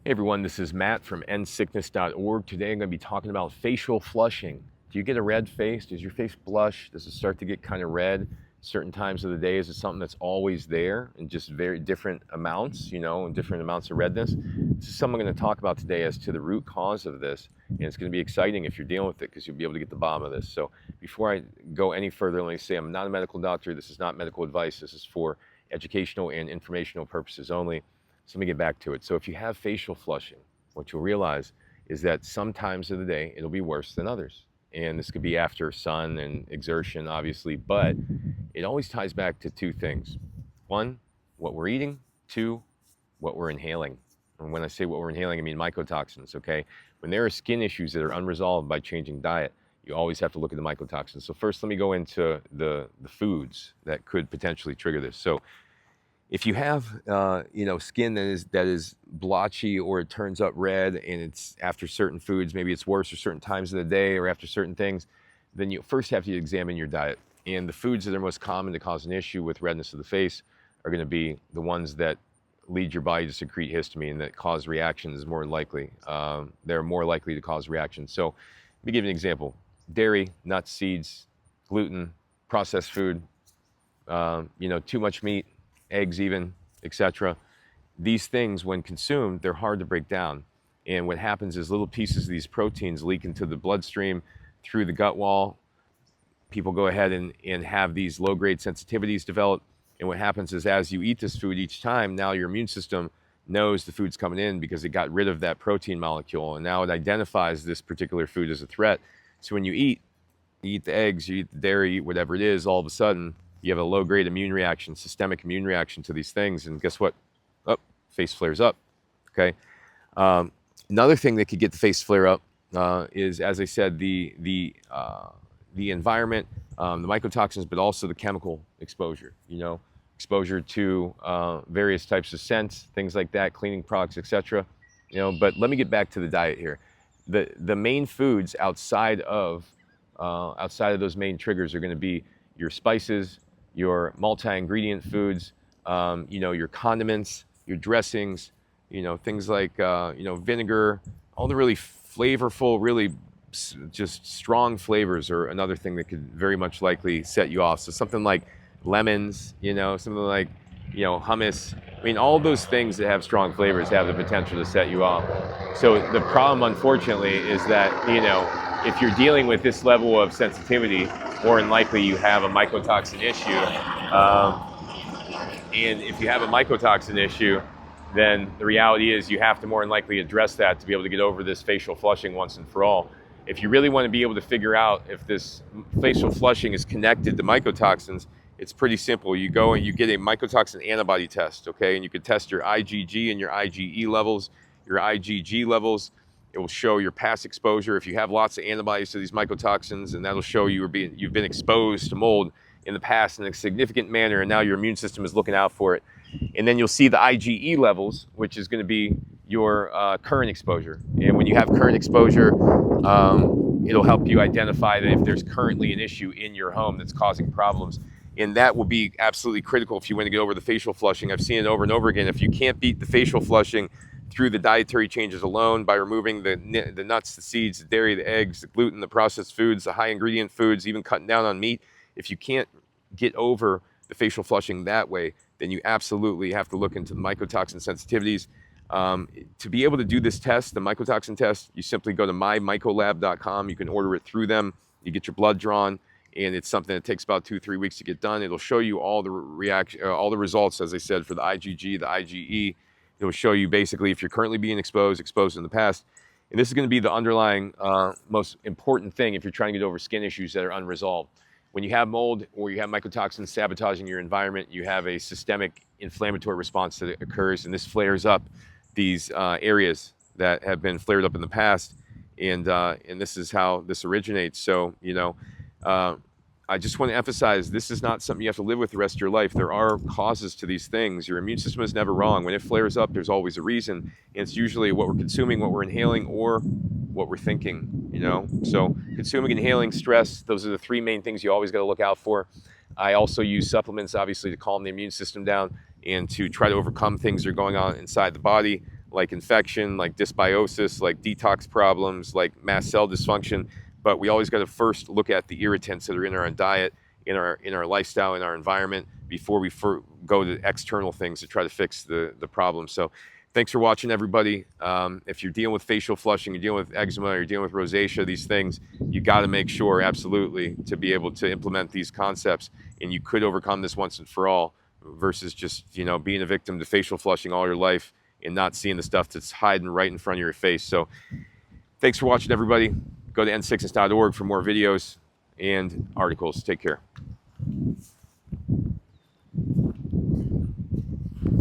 Hey everyone, this is Matt from endsickness.org. Today I'm going to be talking about facial flushing. Do you get a red face? Does your face blush? Does it start to get kind of red certain times of the day? Is it something that's always there in just very different amounts, and different amounts of redness? This is something I'm going to talk about today as to the root cause of this. And it's going to be exciting if you're dealing with it because you'll be able to get the bottom of this. So before I go any further, let me say I'm not a medical doctor. This is not medical advice. This is for educational and informational purposes only. So let me get back to it. So if you have facial flushing, what you'll realize is that some times of the day it'll be worse than others. And this could be after sun and exertion, obviously, but it always ties back to two things. One, what we're eating. Two, what we're inhaling. And when I say what we're inhaling, I mean mycotoxins, okay? When there are skin issues that are unresolved by changing diet, you always have to look at the mycotoxins. So first, let me go into the foods that could potentially trigger this. So if you have, skin that is blotchy or it turns up red and it's after certain foods, maybe it's worse or certain times of the day or after certain things, then you first have to examine your diet. And the foods that are most common to cause an issue with redness of the face are going to be the ones that lead your body to secrete histamine that cause reactions more likely. They're more likely to cause reactions. So let me give you an example. Dairy, nuts, seeds, gluten, processed food, too much meat, eggs even, etc. These things, when consumed, they're hard to break down. And what happens is little pieces of these proteins leak into the bloodstream through the gut wall. People go ahead and have these low-grade sensitivities develop. And what happens is as you eat this food each time, now your immune system knows the food's coming in because it got rid of that protein molecule. And now it identifies this particular food as a threat. So when you eat the eggs, you eat the dairy, you eat whatever it is, all of a sudden, you have a low-grade immune reaction, systemic immune reaction to these things, and guess what? Oh, face flares up, okay? Another thing that could get the face flare up is, as I said, the environment, the mycotoxins, but also the chemical exposure, exposure to various types of scents, things like that, cleaning products, etc. But let me get back to the diet here. The main foods outside of those main triggers are going to be your spices, your multi-ingredient foods, your condiments, your dressings, things like, vinegar, all the really flavorful, really just strong flavors are another thing that could very much likely set you off. So something like lemons, something like, hummus. I mean, all those things that have strong flavors have the potential to set you off. So the problem, unfortunately, is that, if you're dealing with this level of sensitivity, more than likely you have a mycotoxin issue. And if you have a mycotoxin issue, then the reality is you have to more than likely address that to be able to get over this facial flushing once and for all. If you really want to be able to figure out if this facial flushing is connected to mycotoxins, it's pretty simple. You go and you get a mycotoxin antibody test, okay? And you can test your IgG and your IgE levels. Your IgG levels, it will show your past exposure. If you have lots of antibodies to these mycotoxins, and that'll show you've been exposed to mold in the past in a significant manner, and now your immune system is looking out for it. And then you'll see the IgE levels, which is going to be your current exposure. And when you have current exposure, it'll help you identify that if there's currently an issue in your home that's causing problems. And that will be absolutely critical if you want to get over the facial flushing. I've seen it over and over again. If you can't beat the facial flushing through the dietary changes alone, by removing the nuts, the seeds, the dairy, the eggs, the gluten, the processed foods, the high ingredient foods, even cutting down on meat, if you can't get over the facial flushing that way, then you absolutely have to look into the mycotoxin sensitivities. To be able to do this test, the mycotoxin test, you simply go to mymycolab.com. You can order it through them. You get your blood drawn, and it's something that takes about 2-3 weeks to get done. It'll show you all the results, as I said, for the IgG, the IgE. It will show you basically if you're currently being exposed in the past. And this is going to be the underlying most important thing if you're trying to get over skin issues that are unresolved. When you have mold or you have mycotoxins sabotaging your environment, you have a systemic inflammatory response that occurs, and this flares up these areas that have been flared up in the past. And this is how this originates. So, I just want to emphasize, this is not something you have to live with the rest of your life. There are causes to these things. Your immune system is never wrong. When it flares up, there's always a reason. And it's usually what we're consuming, what we're inhaling, or what we're thinking, So consuming, inhaling, stress, those are the three main things you always got to look out for. I also use supplements, obviously, to calm the immune system down and to try to overcome things that are going on inside the body. like infection, like dysbiosis, like detox problems, like mast cell dysfunction. But we always got to first look at the irritants that are in our diet, in our lifestyle, in our environment, before we go to external things to try to fix the problem. So thanks for watching, everybody. If you're dealing with facial flushing, you're dealing with eczema, you're dealing with rosacea, these things, you got to make sure, absolutely, to be able to implement these concepts. And you could overcome this once and for all, versus just, you know, being a victim to facial flushing all your life and not seeing the stuff that's hiding right in front of your face. So thanks for watching, everybody. Go to n6s.org for more videos and articles. Take care.